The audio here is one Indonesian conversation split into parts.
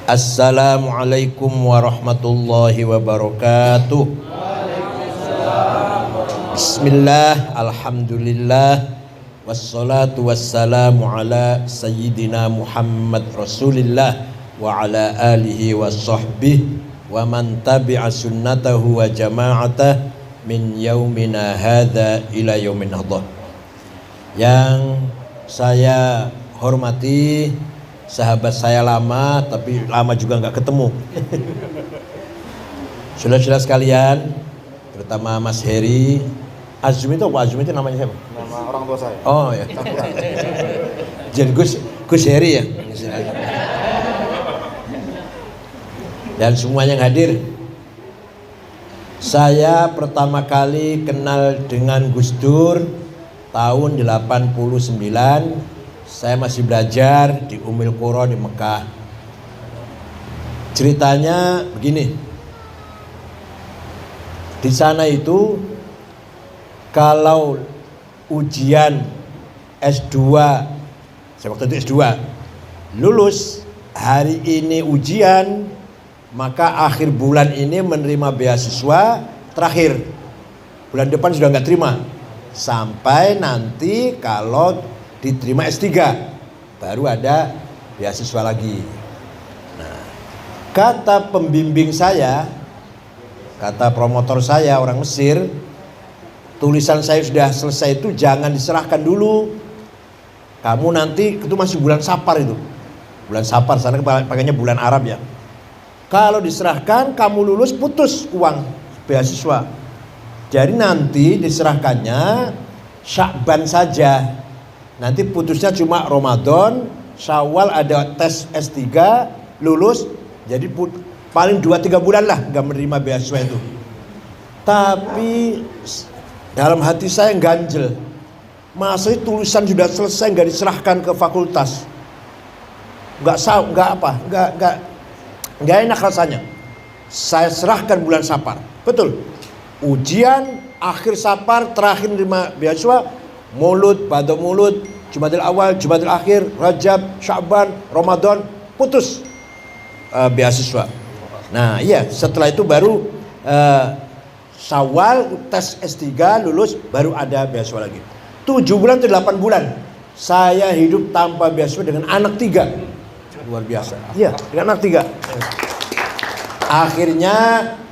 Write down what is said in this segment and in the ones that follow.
Assalamualaikum warahmatullahi wabarakatuh. Bismillah, alhamdulillah, wassalatu wassalamu ala sayyidina Muhammad Rasulillah wa ala alihi wa sahbihi wa man tabi'a sunnatahu wa jama'atah min yaumina hadha ila yaumin hadha. Yang saya hormati sahabat saya lama, tapi lama juga nggak ketemu. Saudara-saudara sekalian, terutama Mas Heri. Azmi itu apa? Azmi itu namanya siapa? Nama orang tua saya. Oh ya. Jadi Gus Heri ya. Dan semuanya yang hadir. Saya pertama kali kenal dengan Gus Dur tahun 89. Saya masih belajar di Ummul Qura di Mekah. Ceritanya begini. Di sana itu kalau ujian S2, saya waktu itu S2, lulus hari ini ujian, maka akhir bulan ini menerima beasiswa terakhir. Bulan depan sudah nggak terima. Sampai nanti kalau diterima S3 baru ada beasiswa lagi. Nah, kata pembimbing saya, kata promotor saya orang Mesir, tulisan saya sudah selesai itu jangan diserahkan dulu. Kamu nanti itu masih bulan Safar itu. Bulan Safar sana pakainya bulan Arab ya. Kalau diserahkan kamu lulus putus uang beasiswa. Jadi nanti diserahkannya Sya'ban saja. Nanti putusnya cuma Ramadan, Syawal ada tes S3, lulus, jadi paling 2-3 bulan lah gak menerima beasiswa itu. Tapi dalam hati saya ganjel, masa tulisan sudah selesai gak diserahkan ke fakultas, gak enak rasanya. Saya serahkan bulan Safar, betul. Ujian akhir Safar, terakhir menerima beasiswa, Maulud, Badal Maulud, Jumadil Awal, Jumadil Akhir, Rajab, Sya'ban, Ramadan, putus beasiswa. Nah iya, setelah itu baru Syawal, tes S3, lulus, baru ada beasiswa lagi. 7 bulan atau 8 bulan saya hidup tanpa beasiswa dengan anak 3. Luar biasa. Iya, dengan anak 3. Akhirnya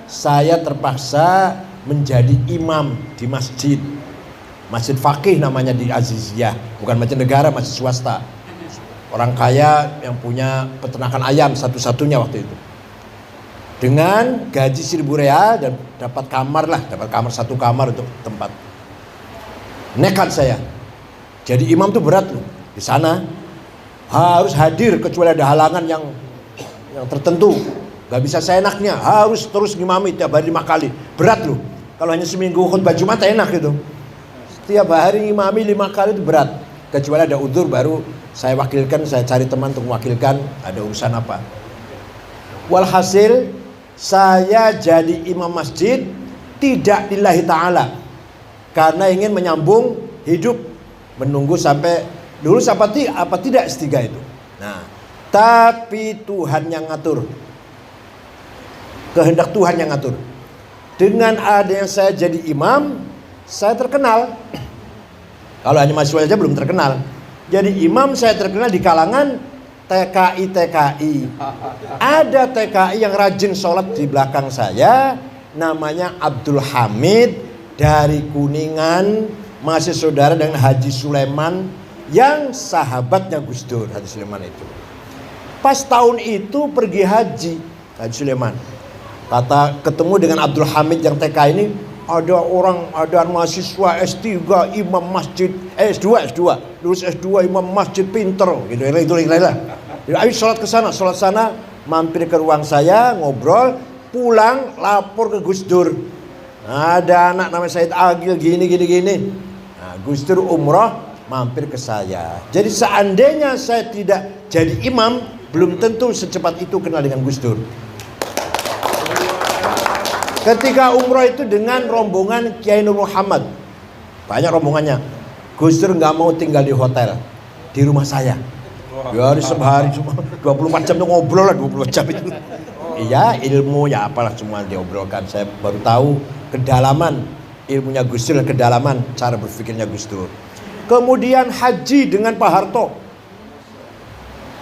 saya terpaksa menjadi imam di masjid Faqih namanya di Aziziyah, bukan masjid negara, masjid swasta. Orang kaya yang punya peternakan ayam satu-satunya waktu itu. Dengan gaji 1.000 real dan dapat kamar satu kamar untuk tempat. Nekat saya. Jadi imam tuh berat loh. Di sana harus hadir kecuali ada halangan yang tertentu. Gak bisa seenaknya, harus terus ngimami tiap hari 5 kali. Berat loh. Kalau hanya seminggu khutbah Jumat enak gitu. Tiap hari ngimami 5 kali itu berat. Kecuali ada udzur baru saya wakilkan, saya cari teman untuk mewakilkan, ada urusan apa. Walhasil saya jadi imam masjid tidak lillahi ta'ala, karena ingin menyambung hidup, menunggu sampai lulus apa tidak S3 itu. Nah, tapi Tuhan yang ngatur. Kehendak Tuhan yang ngatur. Dengan adanya saya jadi imam, saya terkenal. Kalau hanya mahasiswa saja belum terkenal. Jadi imam saya terkenal di kalangan TKI. Ada TKI yang rajin sholat di belakang saya, namanya Abdul Hamid dari Kuningan, masih saudara dengan Haji Sulaiman yang sahabatnya Gus Dur. Haji Sulaiman itu pas tahun itu pergi haji, Haji Sulaiman ketemu dengan Abdul Hamid yang TK ini. Ada mahasiswa S3 imam masjid, S2 lulus S2 imam masjid, pinter gitu lah. Ayo sholat sana, mampir ke ruang saya, ngobrol, pulang lapor ke Gus Dur. Ada anak namanya Said Agil gini. Nah, Gus Dur umroh mampir ke saya. Jadi seandainya saya tidak jadi imam, belum tentu secepat itu kenal dengan Gus Dur. Ketika umroh itu dengan rombongan Kiai Nur Muhammad, banyak rombongannya. Gus Dur nggak mau tinggal di hotel, di rumah saya. Ya hari sehari cuma 24 jam tuh ngobrol lah 24 jam itu. Iya, ilmu ya apalah semua diobrolkan. Saya baru tahu kedalaman ilmunya Gus Dur dan kedalaman cara berpikirnya Gus Dur. Kemudian haji dengan Pak Harto,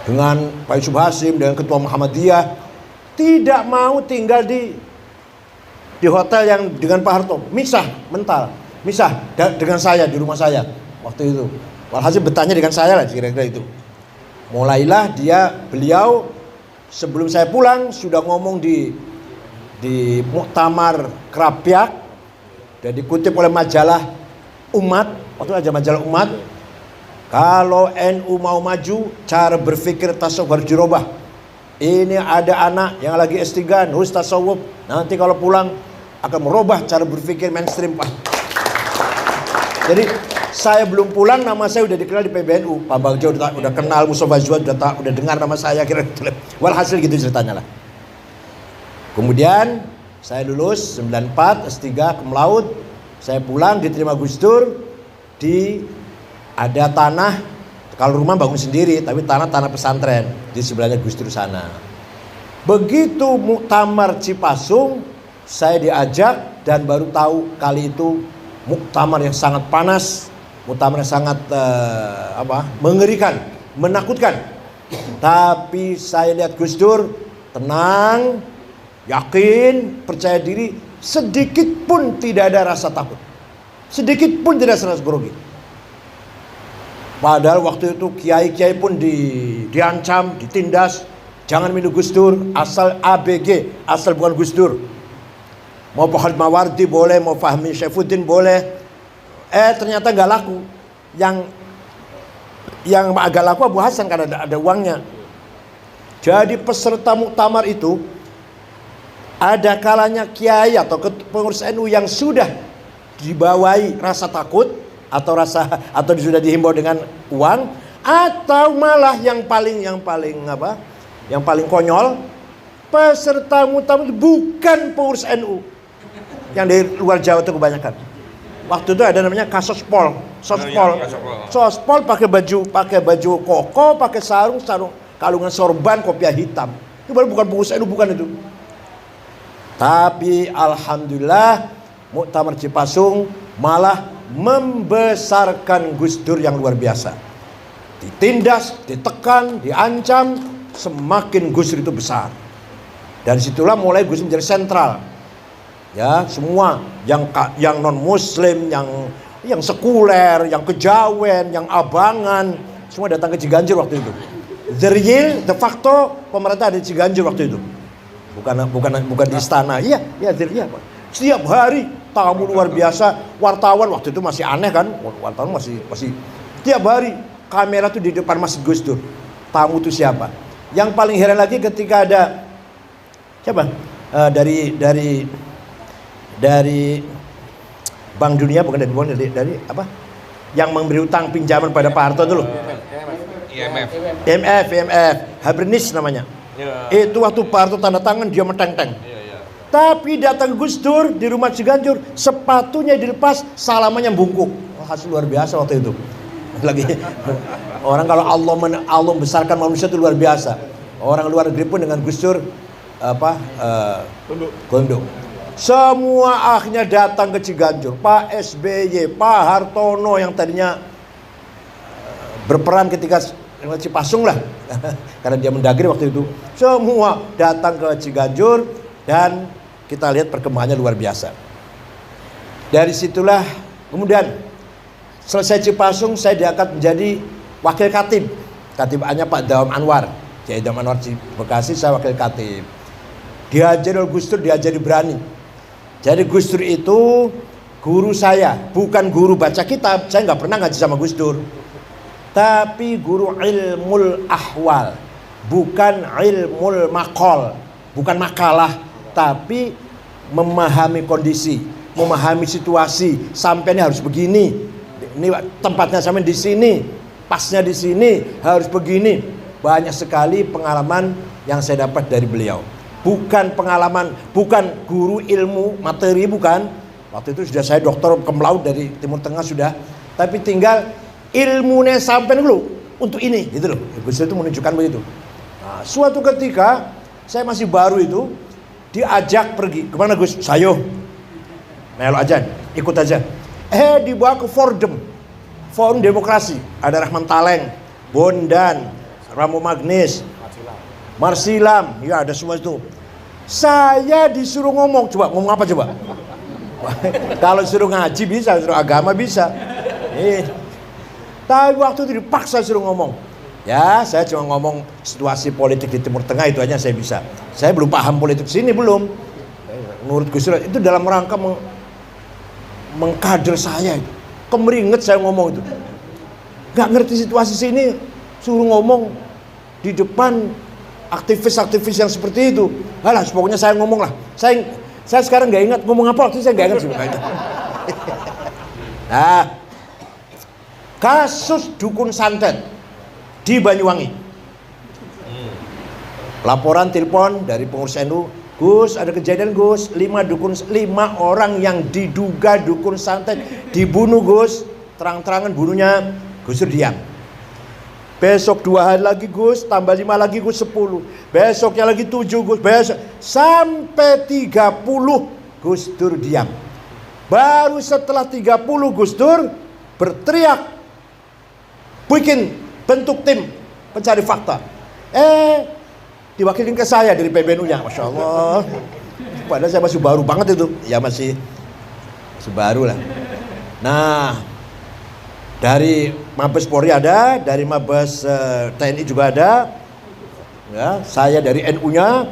dengan Pak Yusuf Hasim, dengan Ketua Muhammadiyah, tidak mau tinggal di hotel yang dengan Pak Harto, misah mental, misah dengan saya di rumah saya waktu itu. Walhasil bertanya dengan saya lah kira-kira itu. Mulailah beliau sebelum saya pulang sudah ngomong di muktamar Krapyak dan dikutip oleh majalah Umat, waktu aja majalah Umat, kalau NU mau maju cara berpikir tasawuf harus dirubah. Ini ada anak yang lagi S3 nulis tasawuf, nanti kalau pulang akan merubah cara berpikir mainstream Pak. Jadi saya belum pulang nama saya udah dikenal di PBNU. Pak Bagja udah kenal, Mustafa Zuhad udah dengar nama saya kira-kira. Walhasil gitu ceritanya lah. Kemudian saya lulus 94 S3 cum laude. Saya pulang diterima Gus Dur ada tanah, kalau rumah bangun sendiri tapi tanah pesantren di sebelahnya Gus Dur sana. Begitu muktamar Cipasung saya diajak dan baru tahu kali itu muktamar yang sangat panas, muktamar yang sangat mengerikan, menakutkan. Tapi saya lihat Gus Dur tenang, yakin, percaya diri, sedikit pun tidak ada rasa takut, sedikit pun tidak rasa grogi. Padahal waktu itu kiai-kiai pun diancam, ditindas, jangan minum Gus Dur, asal ABG, asal bukan Gus Dur. Mau Pak Khalid Mawardi boleh, mau Fahmi Syaifuddin boleh. Ternyata nggak laku. Yang agak laku Abu Hasan karena ada uangnya. Jadi peserta muktamar itu ada kalanya kiai atau pengurus NU yang sudah dibawai rasa takut atau sudah dihimbau dengan uang, atau malah yang paling konyol, peserta muktamar itu bukan pengurus NU yang dari luar Jawa itu kebanyakan. Waktu itu ada namanya Sospol pakai baju koko, pakai sarung kalungan sorban, kopiah hitam. Itu baru bukan pengurus NU, bukan itu. Tapi alhamdulillah muktamar Cipasung malah membesarkan Gus Dur yang luar biasa. Ditindas, ditekan, diancam, semakin Gus Dur itu besar. Dari situlah mulai Gus Dur menjadi sentral. Ya, semua yang non muslim, yang sekuler, yang kejawen, yang abangan, semua datang ke Ciganjur waktu itu. The facto pemerintah ada di Ciganjur waktu itu. Bukan di istana. Iya, Pak. Setiap hari tamu luar biasa, wartawan waktu itu masih aneh kan? Wartawan masih setiap hari kamera tuh di depan Masjid Gus Dur. Tamu itu siapa? Yang paling heran lagi ketika ada siapa? Dari Bank Dunia, bukan dari apa? Yang memberi utang pinjaman pada Pak Harto dulu. IMF, Habernis namanya. Itu waktu Pak Harto tanda tangan dia meteng-teng. Tapi datang Gus Dur di rumah Ciganjur, sepatunya dilepas, salamannya bungkuk. Hasil luar biasa waktu itu. Lagi orang kalau Allah membesarkan manusia itu luar biasa. Orang luar negeri pun dengan Gus Dur gondok. Semua akhirnya datang ke Ciganjur. Pak SBY, Pak Hartono yang tadinya berperan ketika Cipasung lah, karena dia mendagri waktu itu. Semua datang ke Ciganjur dan kita lihat perkembangannya luar biasa. Dari situlah kemudian selesai Cipasung saya diangkat menjadi wakil katib. Katibannya Pak Dawam Anwar. Jadi Dawam Anwar Bekasi, saya wakil katib. Diajari oleh Gus Dur, diajari berani. Jadi Gus Dur itu guru saya, bukan guru baca kitab. Saya nggak pernah ngaji sama Gus Dur. Tapi guru ilmul ahwal, bukan ilmul maqal, bukan makalah, tapi memahami kondisi, memahami situasi. Sampai ini harus begini, ini tempatnya sampai di sini, pasnya di sini, harus begini. Banyak sekali pengalaman yang saya dapat dari beliau. Bukan pengalaman, bukan guru ilmu materi, bukan. Waktu itu sudah saya doktor cum laude dari Timur Tengah sudah, tapi tinggal ilmunya sampai dulu untuk ini, gitu loh. Gus Dur itu menunjukkan begitu. Nah, suatu ketika saya masih baru itu diajak pergi kemana Gus? Sayo, melo aja, ikut aja. Dibawa ke Forum Demokrasi. Ada Rahman Taleng, Bondan, Ramo Magnis, Marsilam, ya ada semua itu. Saya disuruh ngomong, coba ngomong apa coba? Kalau suruh ngaji bisa, suruh agama bisa. Tapi waktu itu dipaksa suruh ngomong. Ya, saya cuma ngomong situasi politik di Timur Tengah, itu aja saya bisa. Saya belum paham politik sini, belum. Menurut Gus Dur itu dalam rangka mengkader saya itu. Kemeringet saya ngomong itu. Gak ngerti situasi sini, suruh ngomong di depan aktivis-aktivis yang seperti itu. Alah, pokoknya saya ngomong lah. Saya sekarang gak ingat ngomong apa, waktu itu saya gak ingat sebenarnya. Nah, kasus dukun santet di Banyuwangi. Laporan telepon dari pengurus NU, Gus, ada kejadian Gus, 5 orang yang diduga dukun santet dibunuh Gus, terang-terangan bunuhnya. Gus Dur diam. Besok 2 hari lagi Gus, tambah 5 lagi Gus, 10. Besoknya lagi 7 Gus, besok sampai 30 Gus Dur diam. Baru setelah 30 Gus Dur berteriak, bikin bentuk tim pencari fakta. Diwakilin ke saya dari PBNU-nya, Masya Allah. Padahal saya masih baru banget itu. Ya masih baru lah. Nah, dari Mabes Polri ada, dari Mabes TNI juga ada. Ya, saya dari NU-nya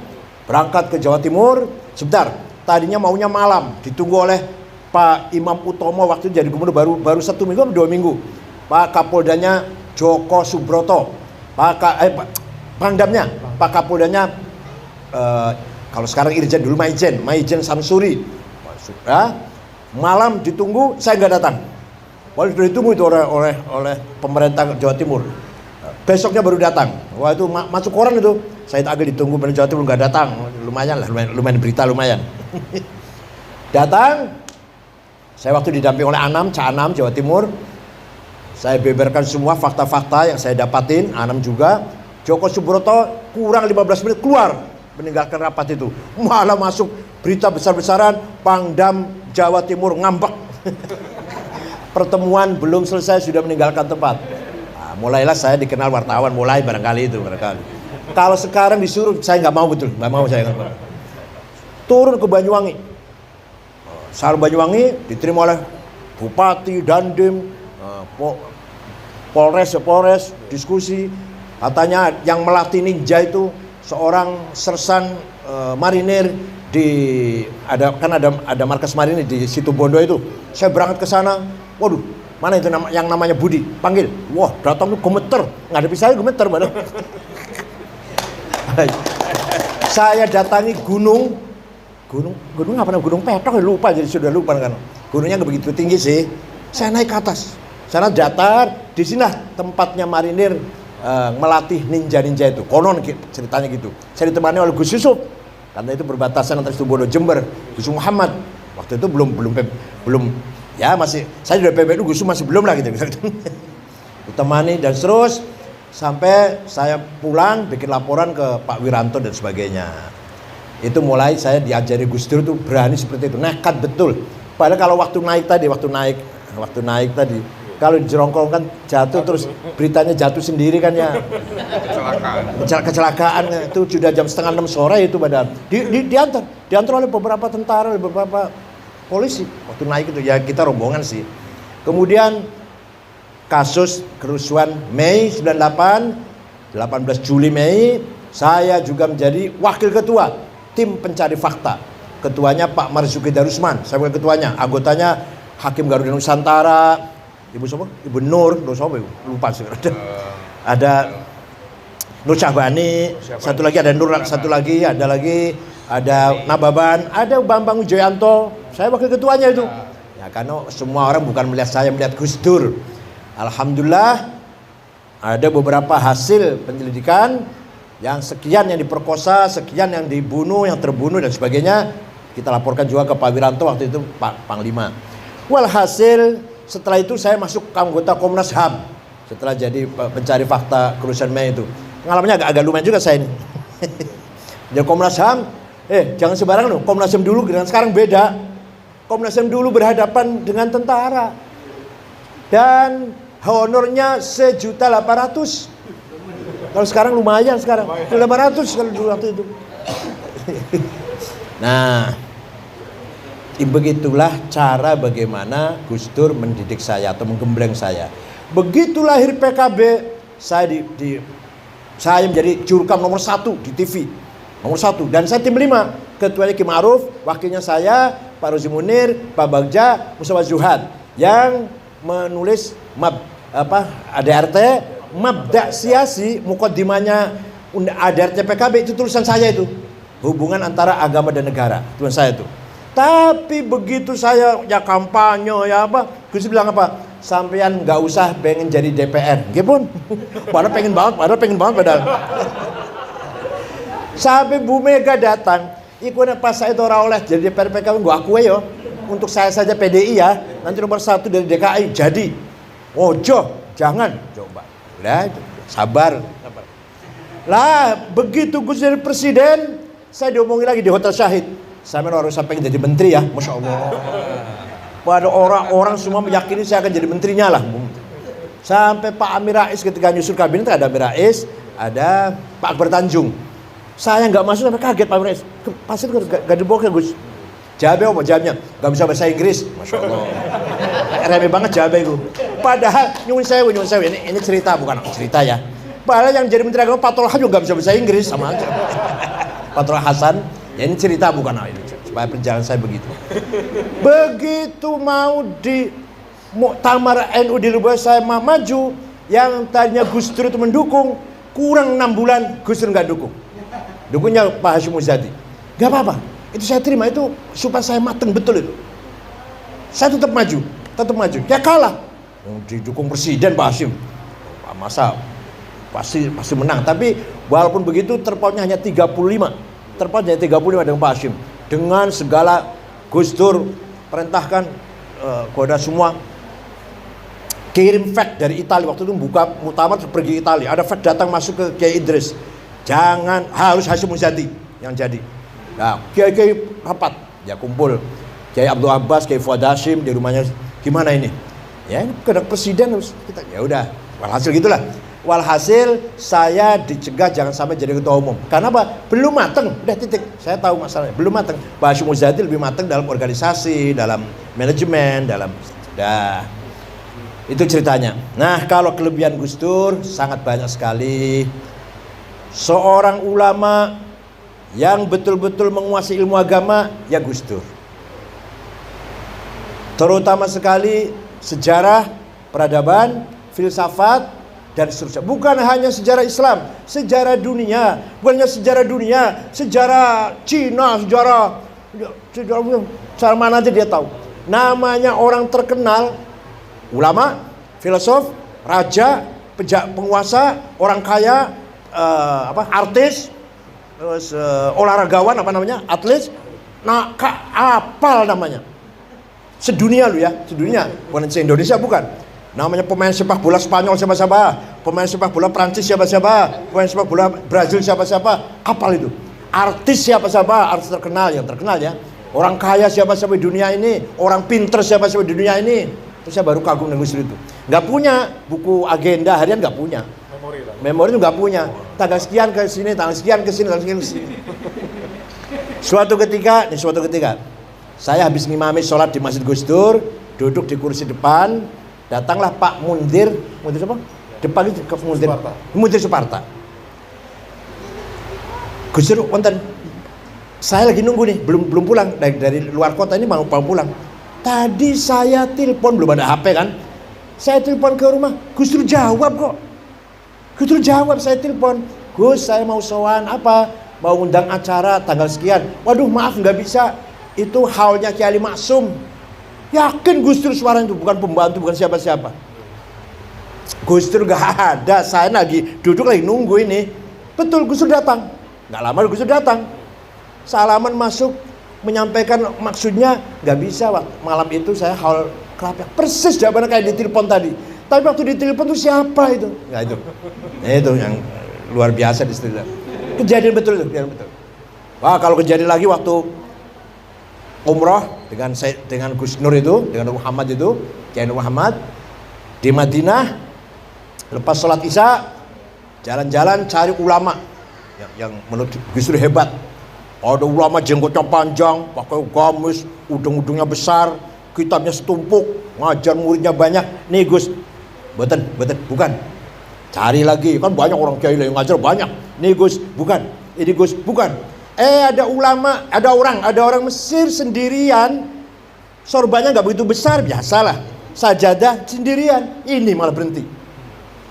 berangkat ke Jawa Timur. Sebentar, tadinya maunya malam, ditunggu oleh Pak Imam Utomo waktu itu jadi gubernur baru 1 minggu atau 2 minggu. Pak Kapoldanya Joko Subroto, Pangdamnya, Pak Kapoldanya kalau sekarang Irjen, dulu Maijen Samsuri. Malam ditunggu, saya nggak datang. Walau sudah ditunggu itu oleh pemerintah Jawa Timur. Besoknya baru datang. Wah, itu masuk koran itu. Saya agak ditunggu pemerintah Jawa Timur, nggak datang. Lumayan lah, lumayan berita lumayan. Datang. Saya waktu didampingi oleh Cak Anam Jawa Timur. Saya beberkan semua fakta-fakta yang saya dapatin. Anam juga. Joko Subroto kurang 15 menit keluar meninggalkan rapat itu. Malah masuk berita besar-besaran, Pangdam Jawa Timur ngambek. Pertemuan belum selesai sudah meninggalkan tempat. Nah, mulailah saya dikenal wartawan, mulai barangkali itu. Kalau sekarang disuruh, saya nggak mau, betul, nggak mau saya. Turun ke Banyuwangi. Saat Banyuwangi diterima oleh Bupati, Dandim, Polres, diskusi. Katanya yang melatih ninja itu seorang sersan marinir ada markas marinir di Situbondo itu. Saya berangkat ke sana. Waduh, mana itu yang namanya Budi? Panggil. Wah, datang tuh gemeter. Ngadepi saya gemeter badan. Saya datangi gunung apa namanya? Gunung Petok, lupa, jadi sudah lupa kan. Gunungnya nggak begitu tinggi sih. Saya naik ke atas. Sana datar, di sini tempatnya marinir melatih ninja-ninja itu. Konon ceritanya gitu. Saya ditemani oleh Gus Yusuf. Karena itu berbatasan antara Situbondo Jember. Gus Muhammad. Waktu itu belum ya masih, saya sudah PBNU, Gus masih belum lah gitu. Ditemani dan terus sampai saya pulang bikin laporan ke Pak Wiranto dan sebagainya. Itu mulai saya diajari Gus Dur itu berani seperti itu, nekat betul. Padahal kalau waktu naik tadi kalau dijerongkongkan jatuh, terus beritanya jatuh sendiri kan ya. Kecelakaan itu sudah jam 5:30 sore itu badan. Diantar oleh beberapa tentara, oleh beberapa polisi. Waktu naik itu ya kita rombongan sih. Kemudian kasus kerusuhan Mei 98, 18 Juli Mei, saya juga menjadi wakil ketua tim pencari fakta. Ketuanya Pak Marzuki Darusman, saya bukan ketuanya. Anggotanya Hakim Garuda Nusantara, Ibu siapa? Ibu Nur siapa? Lupa sih. Ada Nur Syahbani, satu lagi ada Nababan, ada Bambang Wijoyanto. Saya wakil ketuanya itu. Ya karena semua orang bukan melihat saya, melihat Gus Dur. Alhamdulillah ada beberapa hasil penyelidikan yang sekian yang diperkosa, sekian yang dibunuh, yang terbunuh dan sebagainya. Kita laporkan juga ke Pak Wiranto waktu itu, Pak Panglima. Walhasil setelah itu saya masuk ke anggota Komnas HAM. setelah jadi pencari fakta kerusuhan Mei itu. Pengalamannya agak lumayan juga saya ini. Jadi Komnas HAM, jangan sembarangan loh. Komnas HAM dulu dengan sekarang beda. Komnas HAM dulu berhadapan dengan tentara dan honornya 1.800.000. Kalau sekarang lumayan sekarang 800 kalau dulu waktu itu. Nah, begitulah cara bagaimana Gus Dur mendidik saya atau menggembleng saya. Begitu lahir PKB, saya menjadi jurkam nomor 1 di TV, nomor 1, dan saya tim 5. Ketuanya Ki Ma'ruf, wakilnya saya, Pak Rozi Munir, Pak Bagja, Mustafa Zuhad, yang menulis ADRT, Mabda' Siasi, mukaddimahnya ADRT PKB, itu tulisan saya itu. Hubungan antara agama dan negara, tulisan saya itu. Tapi begitu saya ya kampanye ya apa, Gus bilang apa? Sampean nggak usah pengen jadi DPR, gimana? Padahal pengen banget. Sampai Bu Mega datang, ikutnya pas saya itu orang oleh jadi DPR PKB, gua akui yo. Untuk saya saja PDI ya, nanti nomor 1 dari DKI jadi. Ojo, jangan coba. Udah, sabar. Lah, begitu Gus jadi presiden, saya diomongin lagi di Hotel Syahid. Saya harus sampai jadi menteri ya, Masya Allah. Pada orang-orang semua meyakini saya akan jadi menterinya lah. Sampai Pak Amir Rais ketika nyusun kabinet, ada Amir Rais, ada Pak Akbar Tanjung. Saya nggak masuk sampai kaget Pak Amir Rais. Pasti gak dibawa Gus. Jawabnya nggak bisa bahasa Inggris, Masya Allah. Remeh banget jawabnya itu. Padahal nyuwun sewu ini cerita bukan cerita ya. Padahal yang jadi menteri agama Pak Tolha juga nggak bisa bahasa Inggris, sama aja. Pak Tolha Hasan. Ya ini cerita bukan ini, supaya perjalanan saya begitu. Begitu mau di Muktamar NU di Lubuk saya maju, yang tadinya Gus Dur itu mendukung, kurang 6 bulan Gus Dur nggak dukung. Dukungnya Pak Hashim Muzadi. Gak apa-apa, itu saya terima, itu supaya saya mateng betul itu. Saya tetap maju. Ya kalah. Didukung presiden Pak Hashim. Masa pasti menang, tapi walaupun begitu terpautnya hanya 35. Terpautnya 35 dengan Pak Hashim. Dengan segala Gus Dur perintahkan kepada semua kirim fax dari Italia. Waktu itu buka muktamar pergi Italia. Ada fax datang masuk ke Kiai Idris. Jangan, harus Hashim Muzadi yang jadi. Nah, Kiai rapat, ya kumpul. Kiai Abdul Abbas, Kiai Fuad Hashim di rumahnya. Gimana ini? Ya ini kena presiden harus kita. Ya udah, walhasil gitulah. Walhasil saya dicegah jangan sampai jadi ketua umum. Karena apa? Belum mateng, udah titik. Saya tahu masalahnya, belum mateng. Pak Hashim Muzadi lebih mateng dalam organisasi, dalam manajemen, itu ceritanya. Nah, kalau kelebihan Gus Dur sangat banyak sekali. Seorang ulama yang betul-betul menguasai ilmu agama ya Gus Dur. Terutama sekali sejarah, peradaban, filsafat, dan seterusnya. Bukan hanya sejarah Islam, sejarah dunia. Bukan hanya sejarah dunia, sejarah Cina, sejarah mana aja dia tahu. Namanya orang terkenal, ulama, filosof, raja, penguasa, orang kaya, artis, terus olahragawan atlet. Nah, apal namanya. Sedunia lu ya, sedunia. Bukan se-Indonesia bukan. Namanya pemain sepak bola Spanyol siapa-siapa, pemain sepak bola Prancis siapa-siapa, pemain sepak bola Brazil siapa-siapa, apal itu. Artis siapa-siapa, artis terkenal yang terkenal ya. Orang kaya siapa-siapa di dunia ini, orang pinter siapa-siapa di dunia ini. Terus saya baru kagum dengan Gus Dur itu. Nggak punya buku agenda harian, nggak punya. Memori itu nggak punya. Tanggal sekian ke sini, tanggal sekian ke sini, tanggal sekian ke sini. Suatu ketika, saya habis ngimami sholat di Masjid Gus Dur, duduk di kursi depan. Datanglah Pak Mundir apa? Depan itu ke Mundir Suparta. Gus Dur wonten. Saya lagi nunggu nih, belum pulang dari luar kota ini mau pulang. Tadi saya telepon, belum ada HP kan? Saya telepon ke rumah, Gus Dur jawab kok. Gus Dur jawab, saya telepon. Gus, saya mau sowan apa? Mau undang acara tanggal sekian. Waduh, maaf nggak bisa. Itu haulnya Kiai Ali Maksum. Yakin Gus Dur suaranya itu bukan pembantu, bukan siapa-siapa. Gus Dur gak ada, saya lagi duduk lagi nunggu ini. Betul, Gus Dur datang. Gak lama Gus Dur datang. Salaman masuk, menyampaikan maksudnya, gak bisa. Malam itu saya haul kelapa. Persis jawabannya kayak di telepon tadi. Tapi waktu ditelepon tuh siapa itu? Nah itu yang luar biasa di situ. Kejadian betul itu, kejadian betul. Wah, kalau kejadian lagi waktu umroh dengan Gus Nur itu, dengan Nur Muhammad itu, Kiai Nur Muhammad di Madinah, lepas sholat Isya jalan-jalan cari ulama yang menurut Gus Nur hebat. Ada ulama jenggotnya panjang, pakai gamis, udung-udungnya besar, kitabnya setumpuk, ngajar muridnya banyak. Nih Gus, bukan. Cari lagi, kan banyak orang kiai yang ngajar banyak. Nih Gus, bukan. Ini Gus, bukan. Ada ulama, ada orang Mesir sendirian, sorbannya nggak begitu besar, biasalah. Sajadah sendirian, ini malah berhenti.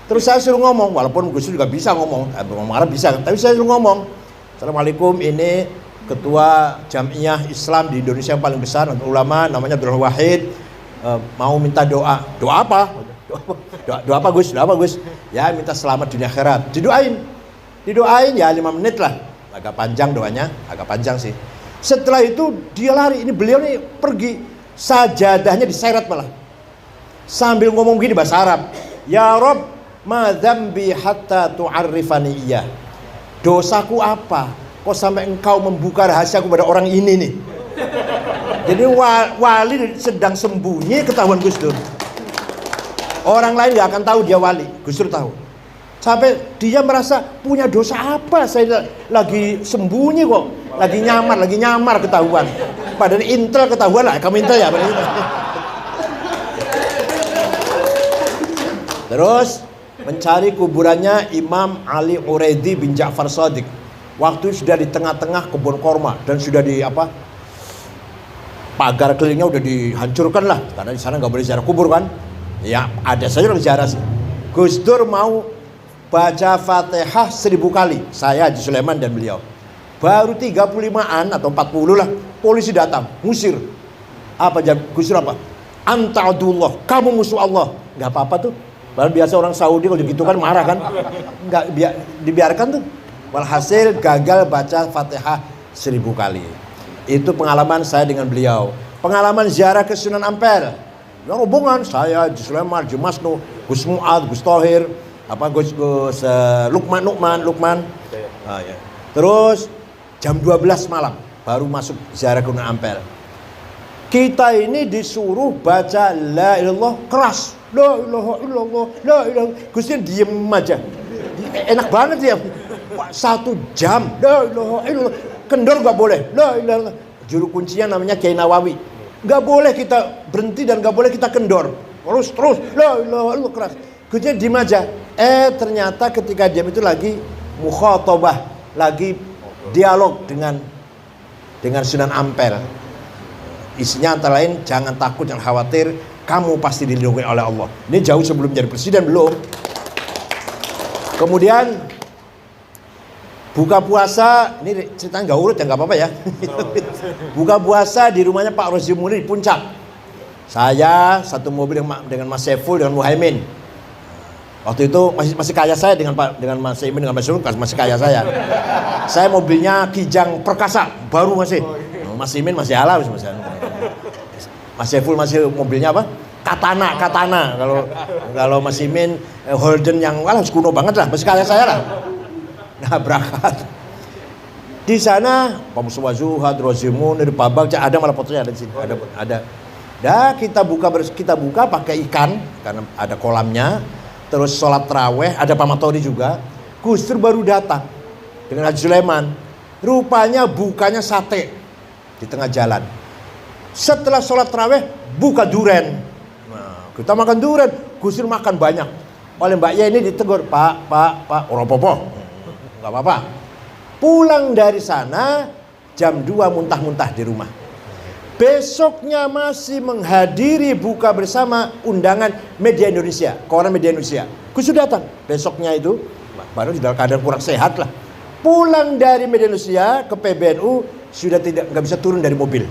Terus saya suruh ngomong, walaupun Gus juga bisa ngomong, Arab bisa, tapi saya suruh ngomong. Assalamualaikum, ini ketua Jamiah Islam di Indonesia yang paling besar, ulama, namanya Abdul Wahid, mau minta doa. Doa apa? Doa apa Gus? Ya minta selamat dunia akhirat. Didoain ya 5 menit lah. Agak panjang doanya, agak panjang sih. Setelah itu dia lari, ini beliau nih pergi, sajadahnya diseret malah. Sambil ngomong gini bahasa Arab. Ya Rob, ma dzambi hatta tu'arrifani iyah. Dosaku apa? Kok sampai engkau membuka rahasia kepada orang ini nih? Jadi wali sedang sembunyi ketahuan Gus Dur. Orang lain gak akan tahu dia wali, Gus Dur tahu. Sampai dia merasa punya dosa apa? Saya lagi sembunyi kok, lagi nyamar ketahuan. Padahal intel ketahuan lah, kamu intel ya. Terus mencari kuburannya Imam Ali Uraidi bin Ja'far Shadiq. Waktu sudah di tengah-tengah kebun korma dan sudah di pagar kelilingnya udah dihancurkan lah, karena di sana nggak boleh ziarah kubur kan. Ya ada saja orang ziarah sih. Gus Dur mau baca Fatihah 1000 kali, saya Haji Sulaiman dan beliau. Baru 35-an atau 40 lah, polisi datang, ngusir. Apa Gus Dur apa? Anta adullah, kamu musuh Allah. Nggak apa-apa tuh. Padahal biasa orang Saudi kalau gitu kan marah kan. Nggak dibiarkan tuh. Walhasil gagal baca Fatihah 1000 kali. Itu pengalaman saya dengan beliau. Pengalaman ziarah ke Sunan Ampel. Ya rombongan saya, Haji Sulaiman, Haji Masnu, Gus Mu'ad, Gus Thohir, Gus Lukman. Nah, ya. Terus jam 12 malam baru masuk ziarah ke Sunan Ampel. Kita ini disuruh baca la ilallah keras. La ilaha illallah, la ilaha. Gusnya diem aja. Enak banget ya. 1 jam. La ilaha illallah. Kendor nggak boleh. La ilaha. Juru kuncinya namanya Kiai Nawawi. Nggak boleh kita berhenti dan nggak boleh kita kendor. Terus. La ilaha illallah keras. Gusnya diem aja. Ternyata ketika diam itu lagi mukhatabah, lagi dialog dengan Sunan Ampel. Isinya antara lain, jangan takut, jangan khawatir, kamu pasti dilindungi oleh Allah. Ini jauh sebelum jadi presiden belum. Kemudian buka puasa, ini ceritanya nggak urut ya, nggak apa-apa ya. Buka puasa di rumahnya Pak Rozi Muni di Puncak. Saya satu mobil dengan Mas Saiful dengan Muhaimin. Waktu itu masih kaya saya dengan Mas Imin, dengan Mas Saiful masih kaya saya. Saya mobilnya Kijang Perkasa baru masih. Mas Imin masih halal masih. Mas Saiful masih mobilnya apa? Katana. Kalau Mas Imin Holden yang kuno banget lah, masih kaya saya lah. Nah berangkat di sana Pak Mustafa Zuhad, Rozimun, dari Pak Bagja, ada malah fotonya ada di sini, ada. Dah kita buka pakai ikan karena ada kolamnya. Terus sholat taraweh, ada Pak Matori juga. Gus Dur baru datang dengan Haji Sulaiman. Rupanya bukanya sate di tengah jalan. Setelah sholat taraweh buka duren. Nah, kita makan duren. Gus Dur makan banyak. Oleh Mbak Yeni ditegur, Pak, orang popo, nggak apa-apa. Pulang dari sana jam 2 muntah-muntah di rumah. Besoknya masih menghadiri buka bersama undangan media Indonesia, koran media Indonesia. Gus Dur datang. Besoknya itu baru dalam keadaan kurang sehat lah. Pulang dari media Indonesia ke PBNU sudah nggak bisa turun dari mobil.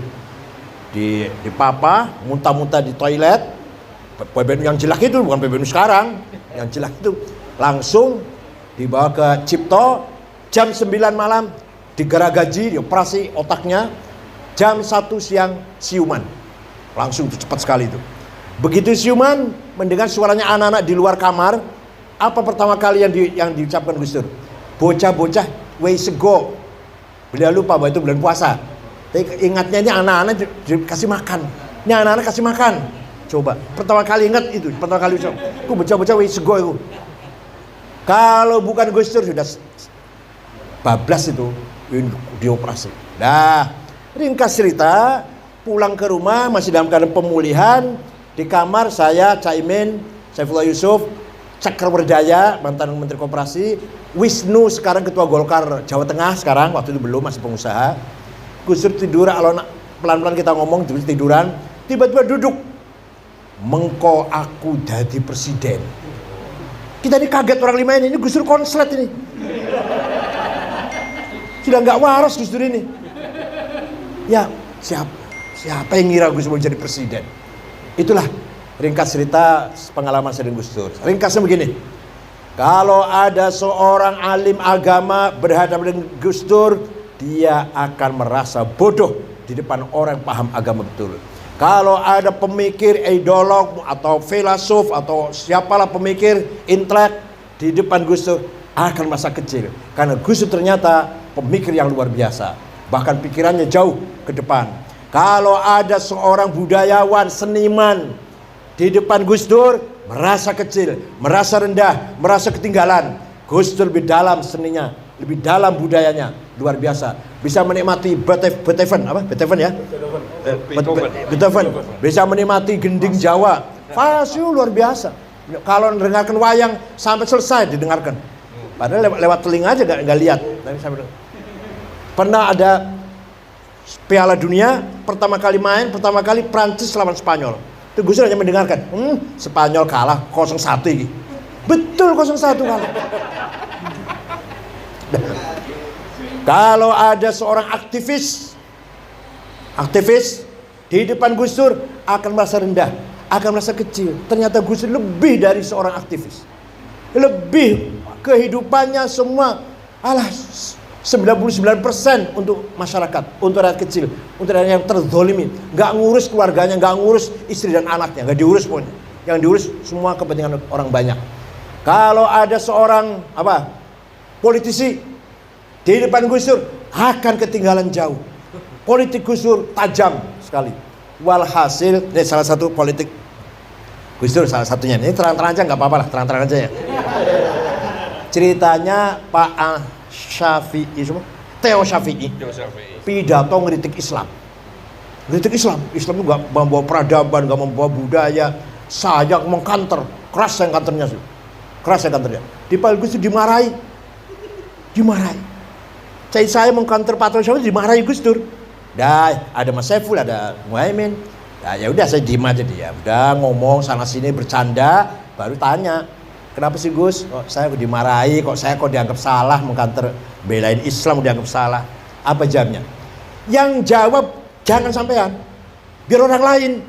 Di papa, muntah-muntah di toilet. PBNU yang jelek itu bukan PBNU sekarang, yang jelek itu langsung dibawa ke Cipto. Jam 9 malam digeragaji, dioperasi otaknya. Jam 1 siang siuman. Langsung cepat sekali itu. Begitu siuman, mendengar suaranya anak-anak di luar kamar, apa pertama kali yang diucapkan Gus Dur? Bocah-bocah, wis sego. Beliau lupa bahwa itu bulan puasa. Tapi ingatnya ini anak-anak dikasih makan. Ini anak-anak kasih makan. Coba, pertama kali ingat itu, pertama kali ucap. Ku bocah-bocah wis sego itu. Kalau bukan Gus Dur sudah bablas itu dioperasi. Nah, ringkas cerita, pulang ke rumah masih dalam keadaan pemulihan. Di kamar saya, Caimin, Saifullah Yusuf, Cakrwardaya, mantan Menteri Koperasi, Wisnu sekarang Ketua Golkar Jawa Tengah sekarang, waktu itu belum, masih pengusaha. Gus Dur tidur, kalau pelan-pelan kita ngomong tiduran, tiba-tiba duduk. Mengko aku jadi presiden. Kita ini kaget orang lima ini Gus Dur konslet ini. Sudah nggak waras Gus Dur ini. Ya, siapa yang ngira Gus Dur mau jadi presiden? Itulah ringkas cerita pengalaman saya dengan Gus Dur. Ringkasnya begini. Kalau ada seorang alim agama berhadapan dengan Gus Dur, dia akan merasa bodoh di depan orang paham agama betul. Kalau ada pemikir, ideolog atau filosof atau siapalah pemikir intelek di depan Gus Dur akan merasa kecil. Karena Gus Dur ternyata pemikir yang luar biasa. Bahkan pikirannya jauh ke depan. Kalau ada seorang budayawan, seniman di depan Gus Dur, merasa kecil, merasa rendah, merasa ketinggalan. Gus Dur lebih dalam seninya, lebih dalam budayanya, luar biasa. Bisa menikmati Beethoven ya? Beethoven. Bisa menikmati gending Jawa. Fasyu luar biasa. Kalau mendengarkan wayang sampai selesai didengarkan. Padahal lewat telinga aja nggak lihat. Pernah ada Piala Dunia, pertama kali Prancis lawan Spanyol. Itu Gus Dur hanya mendengarkan, Spanyol kalah 0-1 ini. Betul 0-1 kalah. Kalau ada seorang aktivis di depan Gus Dur akan merasa rendah, akan merasa kecil. Ternyata Gus Dur lebih dari seorang aktivis. Lebih kehidupannya semua 99% untuk masyarakat, untuk rakyat kecil, untuk rakyat yang terzolimi, nggak ngurus keluarganya, nggak ngurus istri dan anaknya, nggak diurus pokoknya. Yang diurus semua kepentingan orang banyak. Kalau ada seorang politisi di depan Gus Dur akan ketinggalan jauh. Politik Gus Dur tajam sekali. Walhasil, ini salah satu politik Gus Dur salah satunya. Ini terang-terang aja nggak apa-apa lah, terang-terang aja ya. Ceritanya Pak Theo Syafi'i pidato ngeritik Islam. Islam itu gak membawa peradaban, gak membawa budaya. Saya mengkanter, keras yang kanternya. Di Gus Dur dimarahi. Saya mengkanter Pak Theo Syafi'i dimarahi Gus Dur. Dah ada Mas Saiful, ada Muhaimin. Nah, ya udah saya diem aja dia. Udah ngomong sana sini bercanda, baru tanya. Kenapa sih Gus? Kok saya dimarahi, kok dianggap salah mengkanter belain Islam dianggap salah. Apa jawabnya? Yang jawab jangan sampean, biar orang lain.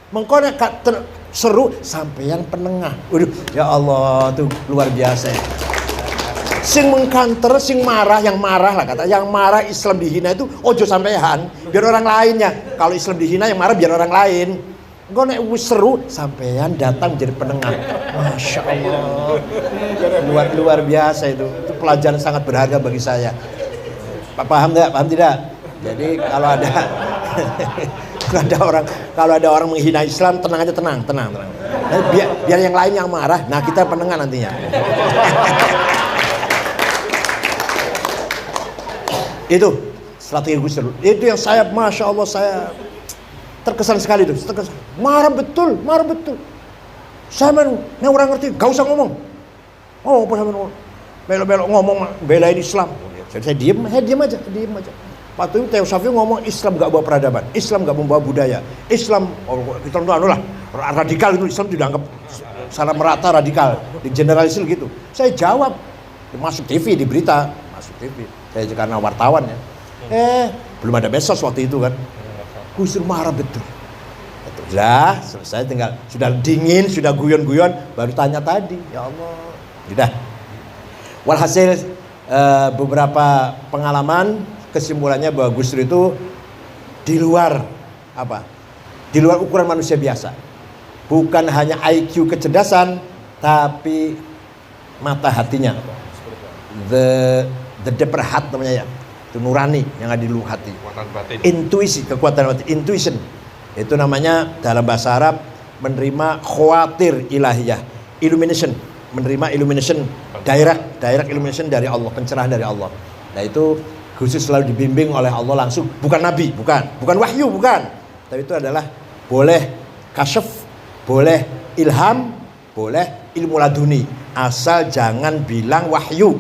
Mengkona seru sampean penengah. Waduh, ya Allah tuh luar biasa. Sing mengkanter, sing marah, yang marah lah kata, yang marah Islam dihina itu ojo sampean, biar orang lainnya. Kalau Islam dihina yang marah biar orang lain. Engko nek wis seru sampean datang jadi penengah. Masya Allah. Luar biasa itu. Itu pelajaran sangat berharga bagi saya. Pak paham enggak? Paham tidak? Jadi kalau ada orang menghina Islam, tenang aja, tenang. Biar yang lain yang marah. Nah, kita penengah nantinya. Itu strategi Gus Dur. Itu yang saya, Masya Allah, saya terkesan sekali itu. Marah betul. Saya orang ngerti, gak usah ngomong. Oh, apa sama ngomong? Belok-belok ngomong belain Islam. Saya diem aja. Waktu itu Theo Syafi'i ngomong Islam gak bawa peradaban, Islam gak membawa budaya, Islam itu radikal, itu Islam dianggap salah merata radikal, di generalisir gitu. Saya jawab, masuk TV, di berita, masuk TV. Saya karena wartawan ya. Belum ada medsos waktu itu kan. Gus Dur marah betul. Sudah selesai, tinggal sudah dingin, sudah guyon-guyon, baru tanya tadi. Ya Allah, sudah. Walhasil beberapa pengalaman, kesimpulannya bahwa Gus Dur itu di luar ukuran manusia biasa. bukan hanya IQ kecerdasan, tapi mata hatinya. The deeper heart namanya ya. Itu nurani yang ada di lubuk hati. Intuisi, kekuatan hati, intuition. Itu namanya dalam bahasa Arab menerima khawatir ilahiyah, illumination, menerima illumination, direct illumination dari Allah, pencerahan dari Allah. Nah itu khusus selalu dibimbing oleh Allah langsung, bukan nabi, bukan wahyu, bukan. Tapi itu adalah boleh kasyaf, boleh ilham, boleh ilmu laduni, asal jangan bilang wahyu.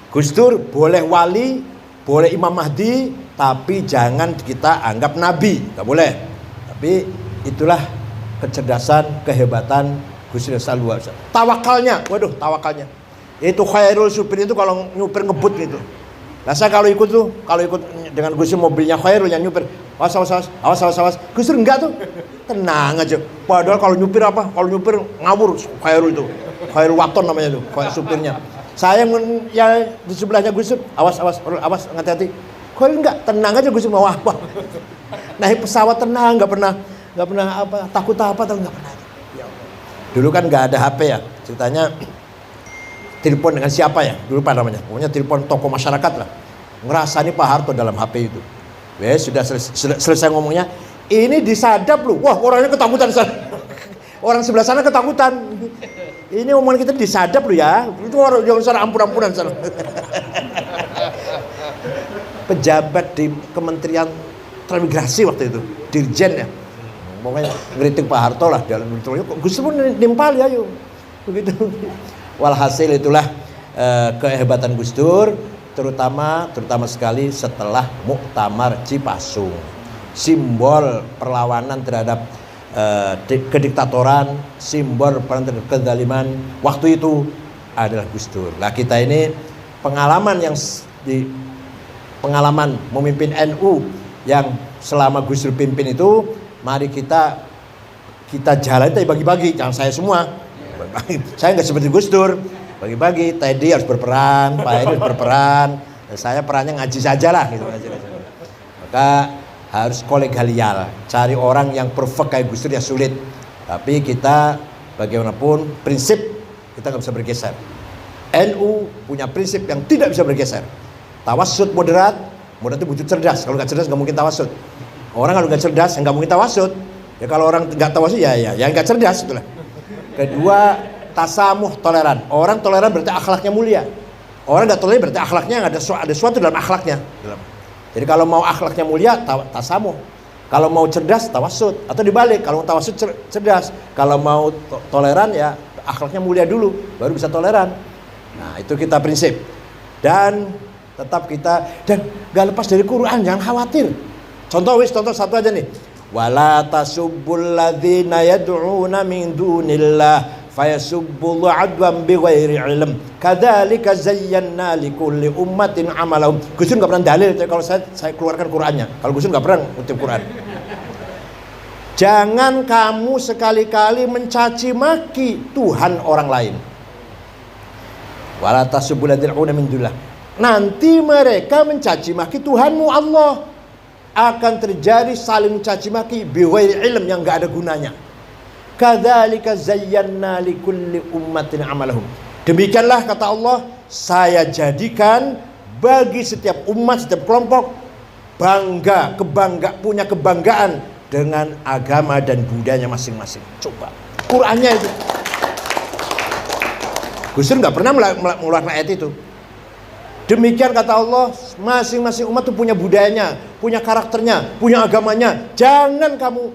Gus Dur boleh wali, boleh Imam Mahdi, tapi jangan kita anggap nabi, nggak boleh. Tapi itulah kecerdasan, kehebatan Gus Dur Salwa. Tawakalnya, waduh tawakalnya. Itu khairul supir itu kalau nyupir ngebut gitu. Nah saya kalau ikut dengan Gus Dur mobilnya khairul yang nyupir, awas. Gus Dur enggak tuh, tenang aja. Padahal kalau nyupir ngawur khairul itu, khairul waton namanya tuh, supirnya. Saya yang di sebelahnya Gus Dur, awas, hati-hati. Khairul enggak, tenang aja Gus Dur mau apa. Naik pesawat tenang, nggak pernah takut atau nggak pernah. Dulu kan nggak ada HP ya, ceritanya. Telepon dengan siapa ya? Dulu apa namanya? Pokoknya telepon tokoh masyarakat lah. Ngerasani Pak Harto dalam HP itu. Sudah selesai ngomongnya. Ini disadap loh. Wah orangnya ketakutan. Orang sebelah sana ketakutan. Ini omongan kita disadap loh ya. Itu orang jangan sana ampun-ampunan sana. Pejabat di Kementerian Transmigrasi waktu itu, Dirjen ya. Pokoknya ngeritik Pak Harto lah dalam itu. Gus pun nimpal ya yuk. Begitu. Walhasil itulah kehebatan Gus Dur, terutama sekali setelah Muktamar Cipasung. Simbol perlawanan terhadap kediktatoran, simbol perlawanan terhadap kezaliman waktu itu adalah Gus Dur. Nah kita ini pengalaman memimpin NU yang selama Gus Dur pimpin itu, mari kita jalan itu bagi-bagi, jangan saya semua. Saya nggak seperti Gus Dur, bagi-bagi. Teddy harus berperan, Pak Edi harus berperan, saya perannya ngaji saja lah gitu. Maka harus kolegial, cari orang yang perfect kayak Gus Dur ya sulit. Tapi kita bagaimanapun prinsip kita nggak bisa bergeser. NU punya prinsip yang tidak bisa bergeser. Tawassut moderat itu butuh cerdas. Kalau nggak cerdas nggak mungkin tawassut. Orang kalau nggak cerdas nggak mungkin tawassut. Ya kalau orang nggak tawassut ya nggak cerdas itulah. Kedua, tasamuh, toleran. Orang toleran berarti akhlaknya mulia. Orang nggak toleran berarti akhlaknya ada sesuatu dalam akhlaknya. Jadi kalau mau akhlaknya mulia, tasamuh. Kalau mau cerdas, tawassut. Atau dibalik, kalau mau tawassut cerdas. Kalau mau toleran ya akhlaknya mulia dulu, baru bisa toleran. Nah itu kita prinsip. Dan tetap kita nggak lepas dari Quran, jangan khawatir. Contoh satu aja nih. Wala tasubbul ladzina yad'una min dunillah fayasubbul adwan bighairi ilm kadzalika zayyana likulli ummatin amalahum. Gus Dur enggak pernah dalil kalau saya keluarkan Qur'annya. Kalau Gus Dur enggak pernah ngutip Quran. Jangan kamu sekali-kali mencaci maki Tuhan orang lain. Wala tasubbul ladzina yad'una min dunillah. Nanti mereka mencaci maki Tuhanmu Allah. Akan terjadi saling caci maki bighairi ilm yang enggak ada gunanya. Kadzalika zayyana likulli ummatin amalahum. Demikianlah kata Allah, saya jadikan bagi setiap umat, setiap kelompok punya kebanggaan dengan agama dan budayanya masing-masing. Coba Qur'annya itu. Gus Dur enggak pernah mengeluarkan ayat itu. Demikian kata Allah, masing-masing umat itu punya budayanya, punya karakternya, punya agamanya. Jangan kamu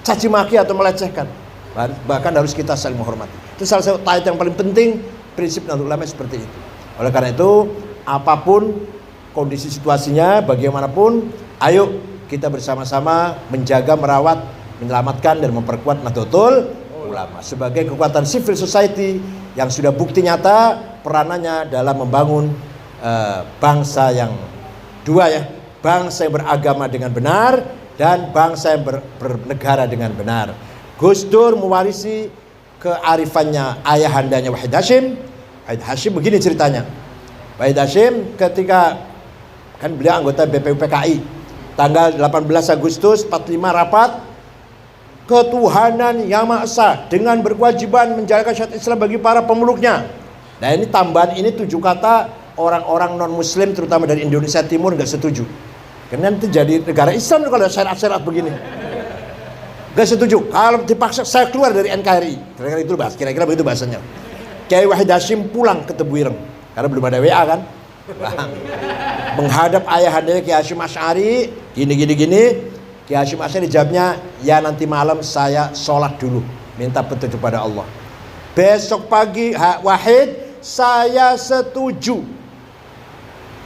caci maki atau melecehkan. Bahkan harus kita saling menghormati. Itu salah satu ayat yang paling penting, prinsip Nahdlatul Ulama seperti itu. Oleh karena itu, apapun kondisi situasinya, bagaimanapun, ayo kita bersama-sama menjaga, merawat, menyelamatkan dan memperkuat Nahdlatul Ulama sebagai kekuatan civil society yang sudah bukti nyata peranannya dalam membangun bangsa yang dua ya, bangsa yang beragama dengan benar dan bangsa yang bernegara dengan benar. Gus Dur mewarisi kearifannya ayahandanya Wahid Hasyim. Wahid Hasyim begini ceritanya. Wahid Hasyim ketika kan beliau anggota BPUPKI, tanggal 18 Agustus 45 rapat, ketuhanan yang Maha Esa dengan berkewajiban menjalankan syariat Islam bagi para pemeluknya. Nah ini tambahan ini 7 kata orang-orang non muslim terutama dari Indonesia Timur nggak setuju. Karena nanti jadi negara Islam kalau ada syariat-syariat begini. Nggak setuju. Kalau dipaksa saya keluar dari NKRI. Kira-kira begitu bahasanya. Kiai Wahid Hasyim pulang ke Tebu Ireng karena belum ada WA kan. Menghadap ayahandanya Kiai Hasyim Asy'ari gini. Kiai Hasyim Asy'ari jawabnya, ya nanti malam saya sholat dulu minta petunjuk pada Allah. Besok pagi Wahid saya setuju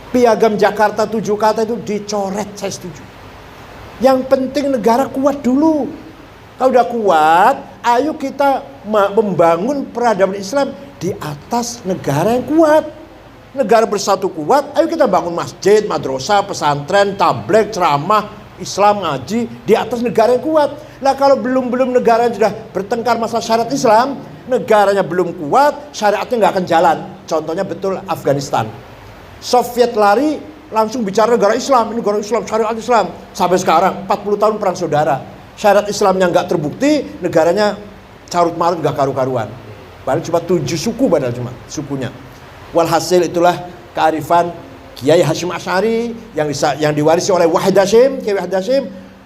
Piagam Jakarta 7 kata itu dicoret, saya setuju. Yang penting negara kuat dulu. Kalau udah kuat, ayo kita membangun peradaban Islam di atas negara yang kuat. Negara bersatu kuat, ayo kita bangun masjid, madrasah, pesantren, tabligh, ceramah, Islam, ngaji di atas negara yang kuat. Lah kalau belum negara yang sudah bertengkar masalah syariat Islam, negaranya belum kuat, syariatnya nggak akan jalan. Contohnya betul Afghanistan. Soviet lari langsung bicara negara Islam, ini negara Islam, syariat Islam. Sampai sekarang 40 tahun perang saudara. Syariat Islamnya nggak terbukti, negaranya carut marut nggak karu-karuan. Padahal cuma 7 suku padahal cuma sukunya. Walhasil itulah kearifan Kiai Hasyim Asy'ari yang diwarisi oleh Wahid Hasyim, Kiai Wahid Hasyim.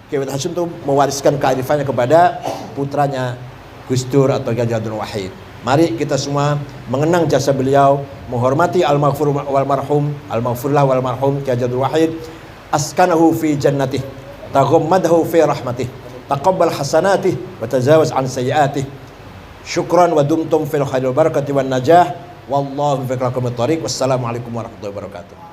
Kiai Wahid Hasyim itu mewariskan kearifannya kepada putranya Gus Dur atau Kiai Abdul Wahid. Mari kita semua mengenang jasa beliau, menghormati al-maghfur wal marhum, al-maghfurlah wal marhum Kiai Abdul Wahid, askanahu fi jannatih, taghammadahu fi rahmatih, taqabbal hasanatih wa tajawaz an sayyiatih. Syukran wa dumtum fil khairil barakati wan najah. Wallahu fi aqwamit thariq. Wassalamualaikum warahmatullahi wabarakatuh.